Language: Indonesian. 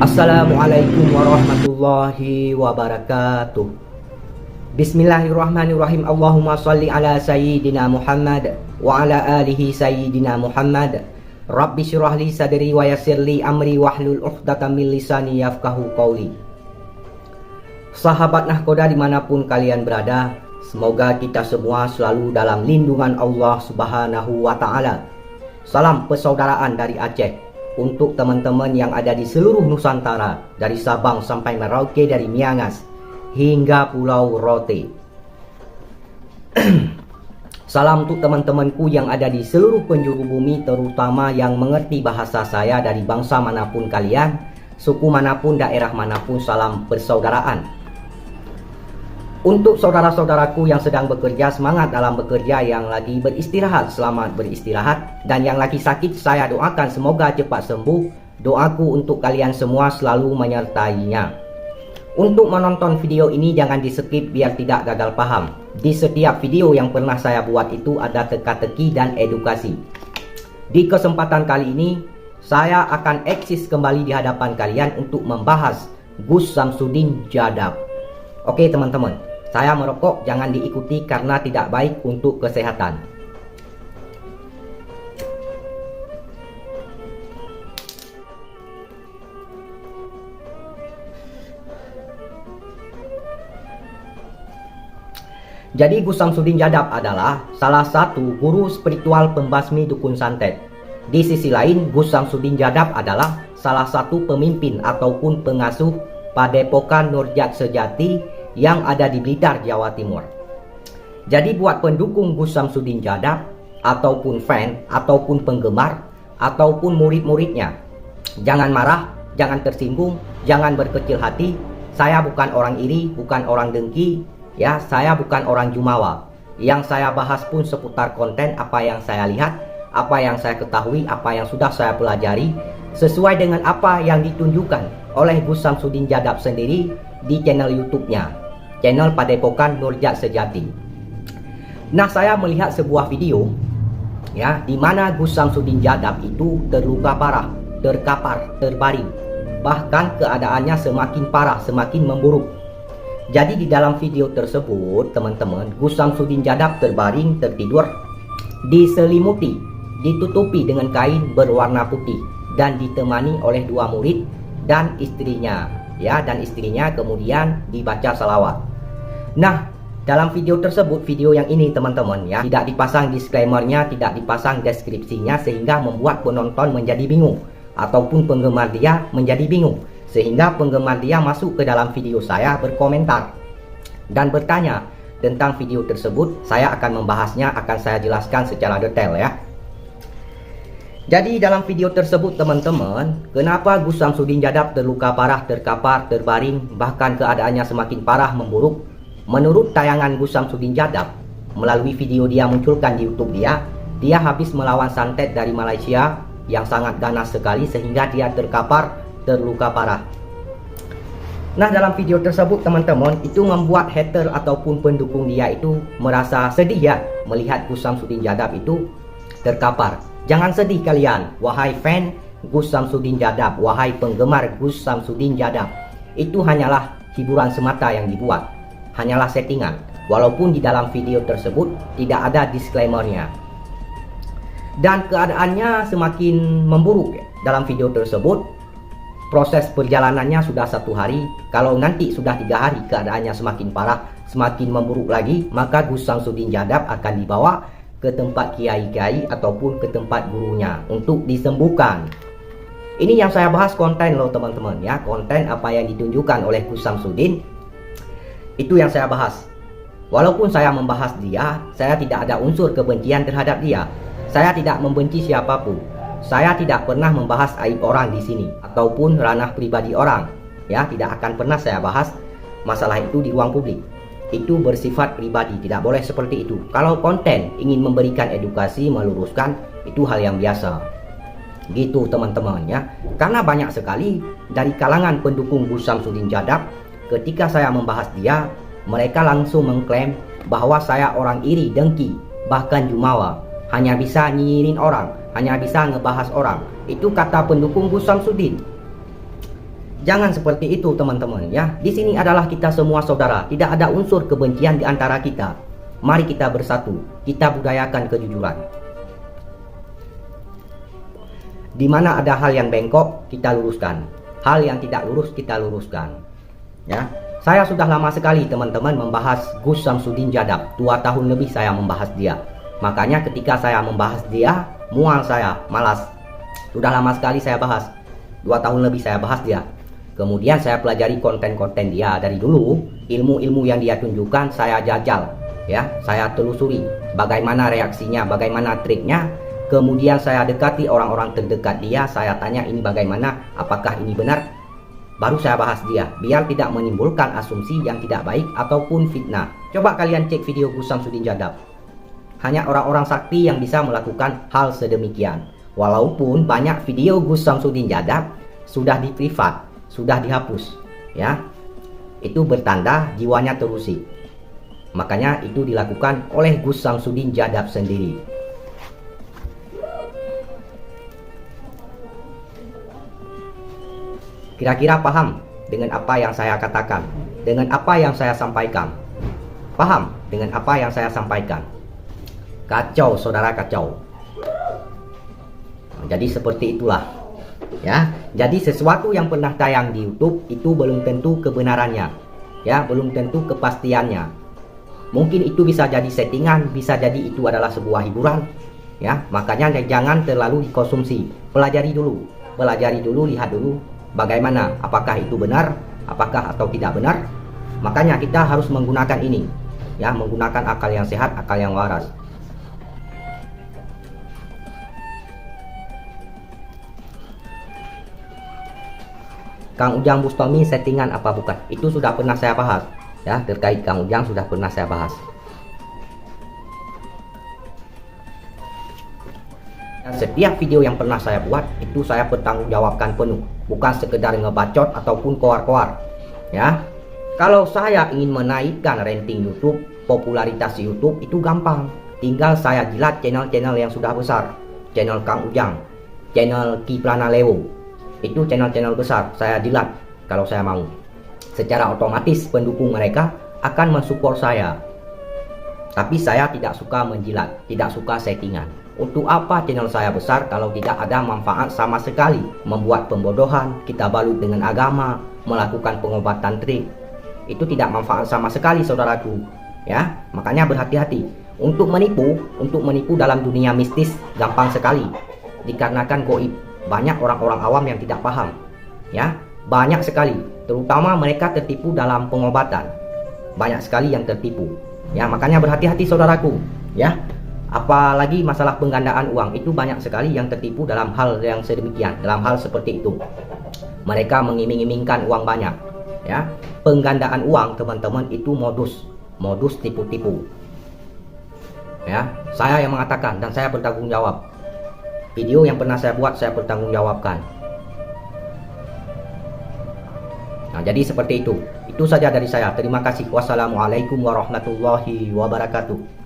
Assalamualaikum warahmatullahi wabarakatuh. Bismillahirrahmanirrahim. Allahumma salli ala sayyidina Muhammad wa ala alihi sayyidina Muhammad. Rabbi syrah li sadri wa yassir li amri wahlul 'uqdatam min lisani yafqahu qawli. Sahabat Nahkoda dimanapun kalian berada, semoga kita semua selalu dalam lindungan Allah Subhanahu wa ta'ala. Salam persaudaraan dari Aceh untuk teman-teman yang ada di seluruh Nusantara, dari Sabang sampai Merauke, dari Miangas hingga Pulau Rote. Salam untuk teman-temanku yang ada di seluruh penjuru bumi, terutama yang mengerti bahasa saya, dari bangsa manapun kalian, suku manapun, daerah manapun. Salam persaudaraan. Untuk saudara-saudaraku yang sedang bekerja, semangat dalam bekerja. Yang lagi beristirahat, selamat beristirahat. Dan yang lagi sakit, saya doakan semoga cepat sembuh. Doaku untuk kalian semua selalu menyertainya. Untuk menonton video ini jangan di skip biar tidak gagal paham. Di setiap video yang pernah saya buat itu ada teka-teki dan edukasi. Di kesempatan kali ini saya akan eksis kembali di hadapan kalian untuk membahas Gus Samsudin Jadab. Oke teman-teman, saya merokok jangan diikuti karena tidak baik untuk kesehatan. Jadi Gus Samsudin Jadab adalah salah satu guru spiritual pembasmi dukun santet. Di sisi lain, Gus Samsudin Jadab adalah salah satu pemimpin ataupun pengasuh Padepokan Nurjat Sejati yang ada di Blitar, Jawa Timur. Jadi buat pendukung Gus Samsudin Jadab, ataupun fan, ataupun penggemar, ataupun murid-muridnya, jangan marah, jangan tersinggung, jangan berkecil hati. Saya bukan orang iri, bukan orang dengki, ya, saya bukan orang jumawa. Yang saya bahas pun seputar konten apa yang saya lihat, apa yang saya ketahui, apa yang sudah saya pelajari, sesuai dengan apa yang ditunjukkan oleh Gus Samsudin Jadab sendiri di channel YouTube-nya, channel Padepokan Nurjat Sejati. Nah, saya melihat sebuah video ya, di mana Gus Samsudin Jadab itu terluka parah, terkapar, terbaring. Bahkan keadaannya semakin parah, semakin memburuk. Jadi di dalam video tersebut, teman-teman, Gus Samsudin Jadab terbaring, tertidur, diselimuti, ditutupi dengan kain berwarna putih dan ditemani oleh dua murid dan istrinya, ya, dan istrinya kemudian dibaca salawat. Nah, dalam video tersebut, video yang ini teman-teman ya, tidak dipasang disclaimernya, tidak dipasang deskripsinya, sehingga membuat penonton menjadi bingung ataupun penggemar dia menjadi bingung, sehingga penggemar dia masuk ke dalam video saya, berkomentar dan bertanya tentang video tersebut. Saya akan membahasnya, akan saya jelaskan secara detail ya. Jadi dalam video tersebut teman-teman, kenapa Gus Samsudin Jadab terluka parah, terkapar, terbaring, bahkan keadaannya semakin parah, memburuk. Menurut tayangan Gus Samsudin Jadab, melalui video dia munculkan di YouTube dia habis melawan santet dari Malaysia yang sangat ganas sekali sehingga dia terkapar, terluka parah. Nah, dalam video tersebut teman-teman, itu membuat hater ataupun pendukung dia itu merasa sedih ya, melihat Gus Samsudin Jadab itu terkapar. Jangan sedih kalian, wahai fan Gus Samsudin Jadab, wahai penggemar Gus Samsudin Jadab. Itu hanyalah hiburan semata yang dibuat, hanyalah settingan. Walaupun di dalam video tersebut tidak ada disclaimernya. Dan keadaannya semakin memburuk ya. Dalam video tersebut, proses perjalanannya sudah 1 hari. Kalau nanti sudah 3 hari keadaannya semakin parah, semakin memburuk lagi, maka Gus Samsudin Jadab akan dibawa ke tempat kiai-kiai ataupun ke tempat gurunya untuk disembuhkan. Ini yang saya bahas konten loh teman-teman ya, konten apa yang ditunjukkan oleh Gus Samsudin, itu yang saya bahas. Walaupun saya membahas dia, saya tidak ada unsur kebencian terhadap dia. Saya tidak membenci siapapun. Saya tidak pernah membahas aib orang di sini ataupun ranah pribadi orang. Ya, tidak akan pernah saya bahas masalah itu di ruang publik. Itu bersifat pribadi, tidak boleh seperti itu. Kalau konten ingin memberikan edukasi, meluruskan, itu hal yang biasa. Gitu teman-teman ya. Karena banyak sekali dari kalangan pendukung Gus Samsudin Jadab, ketika saya membahas dia, mereka langsung mengklaim bahwa saya orang iri, dengki, bahkan jumawa. Hanya bisa nyinyirin orang, hanya bisa ngebahas orang. Itu kata pendukung Gus Samsudin. Jangan seperti itu teman-teman ya. Di sini adalah kita semua saudara, tidak ada unsur kebencian di antara kita. Mari kita bersatu, kita budayakan kejujuran. Di mana ada hal yang bengkok, kita luruskan. Hal yang tidak lurus, kita luruskan. Ya, saya sudah lama sekali teman-teman membahas Gus Samsudin Jadab. 2 tahun lebih saya membahas dia. Makanya ketika saya membahas dia, mual saya, malas. Sudah lama sekali saya bahas. 2 tahun lebih saya bahas dia. Kemudian saya pelajari konten-konten dia dari dulu, ilmu-ilmu yang dia tunjukkan saya jajal, ya, saya telusuri bagaimana reaksinya, bagaimana triknya. Kemudian saya dekati orang-orang terdekat dia, saya tanya ini bagaimana, apakah ini benar, baru saya bahas dia, biar tidak menimbulkan asumsi yang tidak baik ataupun fitnah. Coba kalian cek video Gus Samsudin Jadab. Hanya orang-orang sakti yang bisa melakukan hal sedemikian. Walaupun banyak video Gus Samsudin Jadab sudah di privat, sudah dihapus, ya, itu bertanda jiwanya terusik. Makanya itu dilakukan oleh Gus Samsudin Jadab sendiri. Kira-kira paham dengan apa yang saya katakan, dengan apa yang saya sampaikan? Paham dengan apa yang saya sampaikan? Kacau saudara, kacau. Jadi seperti itulah. Ya, jadi sesuatu yang pernah tayang di YouTube itu belum tentu kebenarannya, ya, belum tentu kepastiannya. Mungkin itu bisa jadi settingan, bisa jadi itu adalah sebuah hiburan, ya. Makanya jangan terlalu dikonsumsi. Pelajari dulu, lihat dulu bagaimana, apakah itu benar, apakah atau tidak benar. Makanya kita harus menggunakan ini, ya, menggunakan akal yang sehat, akal yang waras. Kang Ujang Bustami settingan apa bukan? Itu sudah pernah saya bahas, ya, terkait Kang Ujang sudah pernah saya bahas. Dan setiap video yang pernah saya buat itu saya pertanggungjawabkan penuh, bukan sekedar ngebacot ataupun koar-koar, ya. Kalau saya ingin menaikkan rating YouTube, popularitas YouTube itu gampang, tinggal saya jilat channel-channel yang sudah besar, channel Kang Ujang, channel Kiprana Lewo. Itu channel-channel besar, saya jilat kalau saya mau. Secara otomatis pendukung mereka akan mensupport saya. Tapi saya tidak suka menjilat, tidak suka settingan. Untuk apa channel saya besar kalau tidak ada manfaat sama sekali? Membuat pembodohan, kita balut dengan agama, melakukan pengobatan trik. Itu tidak manfaat sama sekali saudaraku, ya. Makanya berhati-hati. Untuk menipu dalam dunia mistis gampang sekali, dikarenakan goib. Banyak orang-orang awam yang tidak paham, ya, banyak sekali, terutama mereka tertipu dalam pengobatan, banyak sekali yang tertipu, ya. Makanya berhati-hati saudaraku, ya, apalagi masalah penggandaan uang, itu banyak sekali yang tertipu dalam hal yang sedemikian, dalam hal seperti itu. Mereka mengiming-imingkan uang banyak, ya. Penggandaan uang teman-teman itu modus tipu-tipu, ya. Saya yang mengatakan dan saya bertanggung jawab. Video yang pernah saya buat saya pertanggungjawabkan. Nah, jadi seperti itu. Itu saja dari saya. Terima kasih. Wassalamualaikum warahmatullahi wabarakatuh.